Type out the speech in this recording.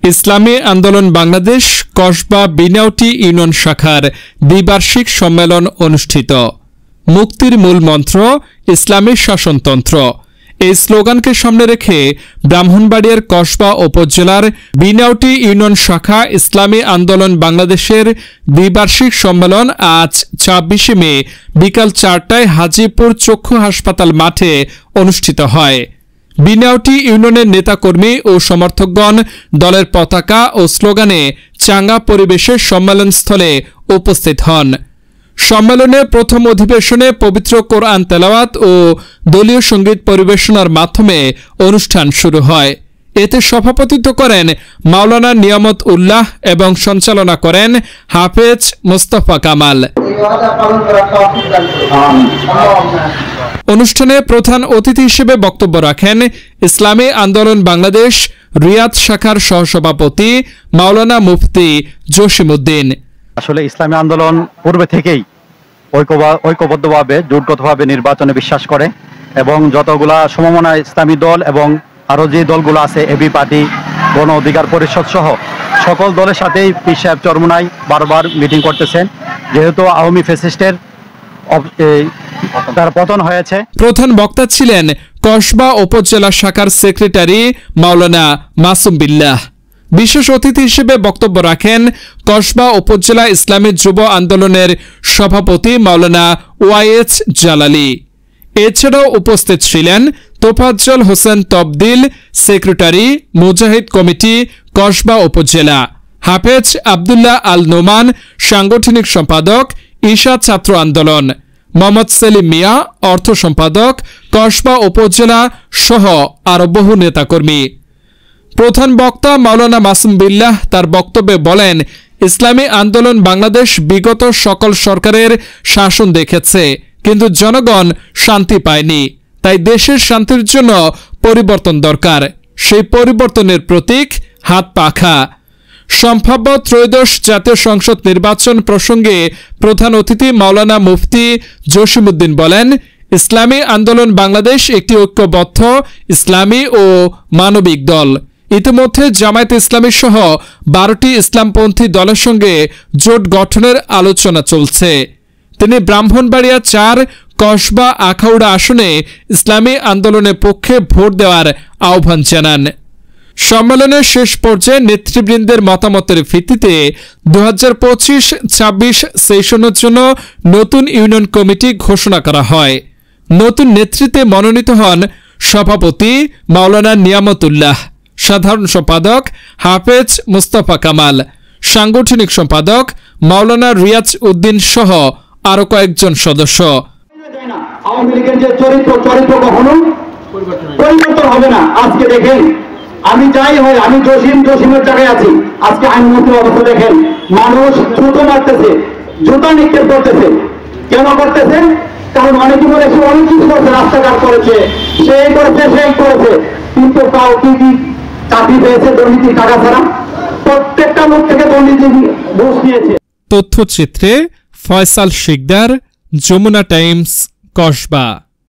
ইসলামী আন্দোলন বাংলাদেশ কসবা বিনাউটি ইউনিয়ন শাখার দ্বিবার্ষিক সম্মেলন অনুষ্ঠিত। মুক্তির মূল মন্ত্র ইসলামী শাসনতন্ত্র এই স্লোগানকে সামনে রেখে ব্রাহ্মণবাড়িয়ার কসবা উপজেলার বিনাউটি ইউনিয়ন শাখা ইসলামী আন্দোলন বাংলাদেশের দ্বিবার্ষিক সম্মেলন আজ ২৬ মে বিকাল ৪টায় হাজীপুর চক্ষু হাসপাতাল মাঠে অনুষ্ঠিত হয়। বিনাউটি ইউনিয়নের নেতাকর্মী ও সমর্থকগণ দলের পতাকা ও স্লোগানে চাঙ্গা পরিবেশে সম্মেলনস্থলে উপস্থিত হন। সম্মেলনে প্রথম অধিবেশনে পবিত্র কোরআন তেলাওয়াত ও দলীয় সঙ্গীত পরিবেশনার মাধ্যমে অনুষ্ঠান শুরু হয়। এতে সভাপতিত্ব করেন মাওলানা নিয়ামত উল্লাহ এবং সঞ্চালনা করেন হাফেজ মোস্তফা কামাল। অনুষ্ঠানে প্রধান অতিথি হিসেবে বক্তব্য রাখেন ইসলামী আন্দোলন বাংলাদেশ রিয়াদ শাখার সহসভাপতি মাওলানা মুফতি জসিমউদ্দিন। আসলে ইসলামী আন্দোলন পূর্বে থেকেই ঐক্যবদ্ধভাবে জোটগতভাবে নির্বাচনে বিশ্বাস করে এবং যতগুলা সমমনা ইসলামী দল এবং আরো যে দলগুলো আছে এবি পার্টি, গণ অধিকার পরিষদ সহ সকল দলের সাথেই পীর সাহেব চরমোনাই বারবার মিটিং করতেছেন, যেহেতু আওয়ামী ফ্যাসিস্টের তার পতন হয়েছে। প্রধান বক্তা ছিলেন কসবা উপজেলা শাখার সেক্রেটারি মাওলানা মাসুম বিল্লাহ। বিশেষ অতিথি হিসেবে বক্তব্য রাখেন কসবা উপজেলা ইসলামী যুব আন্দোলনের সভাপতি মাওলানা ওয়াইএচ জালালি। এছাড়াও উপস্থিত ছিলেন তোফাজ্জল হোসেন তবদিল, সেক্রেটারি মুজাহিদ কমিটি কসবা উপজেলা, হাফেজ আবদুল্লাহ আল নোমান, সাংগঠনিক সম্পাদক ঈশা ছাত্র আন্দোলন, মোহাম্মদ সেলিম মিয়া, অর্থ সম্পাদক কসবা উপজেলা সহ আরো বহু নেতাকর্মী। প্রধান বক্তা মাওলানা মাসুম বিল্লাহ তার বক্তব্যে বলেন, ইসলামী আন্দোলন বাংলাদেশ বিগত সকল সরকারের শাসন দেখেছে, কিন্তু জনগণ শান্তি পায়নি। তাই দেশের শান্তির জন্য পরিবর্তন দরকার। সেই পরিবর্তনের প্রতীক হাত পাখা। সম্ভাব্য ত্রয়োদশ জাতীয় সংসদ নির্বাচন প্রসঙ্গে প্রধান অতিথি মাওলানা মুফতি জসিমউদ্দিন বলেন, ইসলামী আন্দোলন বাংলাদেশ একটি ঐক্যবদ্ধ ইসলামী ও মানবিক দল। ইতিমধ্যে জামায়াতে ইসলামী সহ 12টি ইসলামপন্থী দলের সঙ্গে জোট গঠনের আলোচনা চলছে। তিনি ব্রাহ্মণবাড়িয়া ৪ কসবা আখাউড়া আসনে ইসলামী আন্দোলনের পক্ষে ভোট দেওয়ার আহ্বান জানান। সম্মেলনের শেষ পর্যায়ে নেতৃবৃন্দের মতামতের ভিত্তিতে 2025-26 সেশনের জন্য নতুন ইউনিয়ন কমিটি ঘোষণা করা হয়। নতুন নেতৃত্বে মনোনীত হন সভাপতি মাওলানা নিয়ামত উল্লাহ, সাধারণ সম্পাদক হাফেজ মোস্তফা কামাল, সাংগঠনিক সম্পাদক মাওলানা রিয়াজ উদ্দিন সহ আরো কয়েকজন সদস্য। আওয়ামী লীগের যে চরিত্র কখনো পরিবর্তন হবে না। আজকে দেখেন, আমি যাই হয়, আমি জসিমের জায়গায় আছি। আজকে আইনমন্ত্রী অবস্থা দেখেন, মানুষ জুতো মারতেছে, জুতা নিক্ষেপ করতেছে। কেন করতেছে? কারণ অনেকে বলে সে অনেক কিছু করছে, রাস্তাঘাট করেছে, সেই করেছে, কিন্তু কাউ কি চাকরি পেয়েছে দুর্নীতির টাকা ছাড়া? প্রত্যেকটা লোক থেকে দুর্নীতি ঘুষ নিয়েছে। তথ্যচিত্রে ফয়সাল শিকদার, যমুনা টাইমস, কসবা।